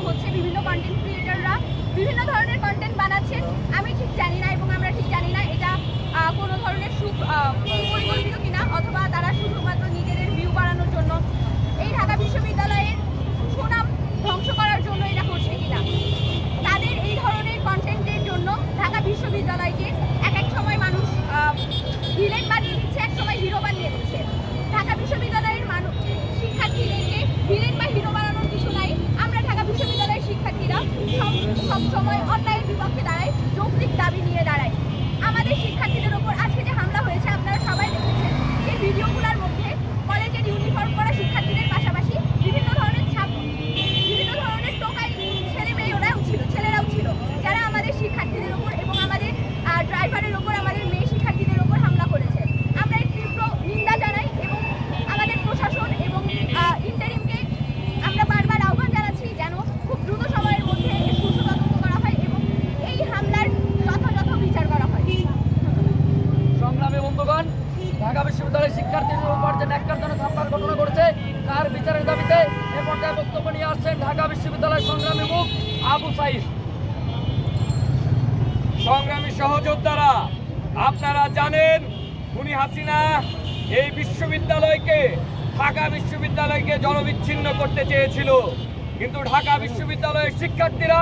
হচ্ছে, বিভিন্ন কন্টেন্ট ক্রিয়েটররা বিভিন্ন ধরনের কন্টেন্ট বানাচ্ছেন। আমি ঠিক জানি না এবং আমরা ঠিক জানি না এটা কোনো ধরনের সুপরিকল্পিত কিনা, অথবা তারা শুধুমাত্র নিজেদের ভিউ বাড়ানোর জন্য এই ঢাকা বিশ্ববিদ্যালয়ের সুনাম ধ্বংস করার জন্য এটা করছে কিনা। তাদের এই ধরনের কন্টেন্টের জন্য ঢাকা বিশ্ববিদ্যালয়কে এক সময় মানুষ ভিলেন বানিয়ে দিচ্ছে, এক সময় হিরো বানিয়ে দিচ্ছে। ঢাকা বিশ্ববিদ্যালয়ের শিক্ষার্থীদেরকে ভিলেন বা হিরো বানানোর কিছু নাই। আমরা ঢাকা বিশ্ববিদ্যালয়ের শিক্ষার্থীরা সব সময় অন্যায়ের বিপক্ষে দাঁড়াই, যৌক্তিক দাবি নিয়ে দাঁড়াই। আমাদের শিক্ষার্থীদের ওপর আজকে যে হামলা হয়েছে আপনারা সবাই দেখেছেন। এই ভিডিওগুলোর মধ্যে কলেজের ইউনিফর্ম পরা শিক্ষার্থীদের পাশাপাশি বিভিন্ন ধরনের টোকাই ছেলেরাও ছিল, যারা আমাদের শিক্ষার্থীদের ওপর এবং আমাদের ড্রাইভারের ওপর, আমাদের মেয়ে শিক্ষার্থীদের ওপর হামলা করেছে। আমরা এর তীব্র নিন্দা জানাই এবং আমাদের প্রশাসন এবং ইন্টারিমকে আমরা বারবার আহ্বান জানাচ্ছি যেন খুব দ্রুত সময়ের মধ্যে এর সুষ্ঠু তদন্ত করা হয় এবং এই হামলার যথাযথ বিচার করা হয়। সংগ্রামী বন্ধুগণ, ঢাকা বিশ্ববিদ্যালয়ের শিক্ষার্থীদের উপর যে ন্যাক্কারজনক হামলার ঘটনা ঘটেছে তার বিচারের দাবিতে এ পর্যায়ে বক্তব্য নিয়ে আসছেন ঢাকা বিশ্ববিদ্যালয়ের সংগ্রামী মুখ আবু সাইদ। সংগ্রামী সহযোদ্ধারা, আপনারা জানেন খুনি হাসিনা এই বিশ্ববিদ্যালয়কে, ঢাকা বিশ্ববিদ্যালয়কে জনবিচ্ছিন্ন করতে চেয়েছিল, কিন্তু ঢাকা বিশ্ববিদ্যালয়ের শিক্ষার্থীরা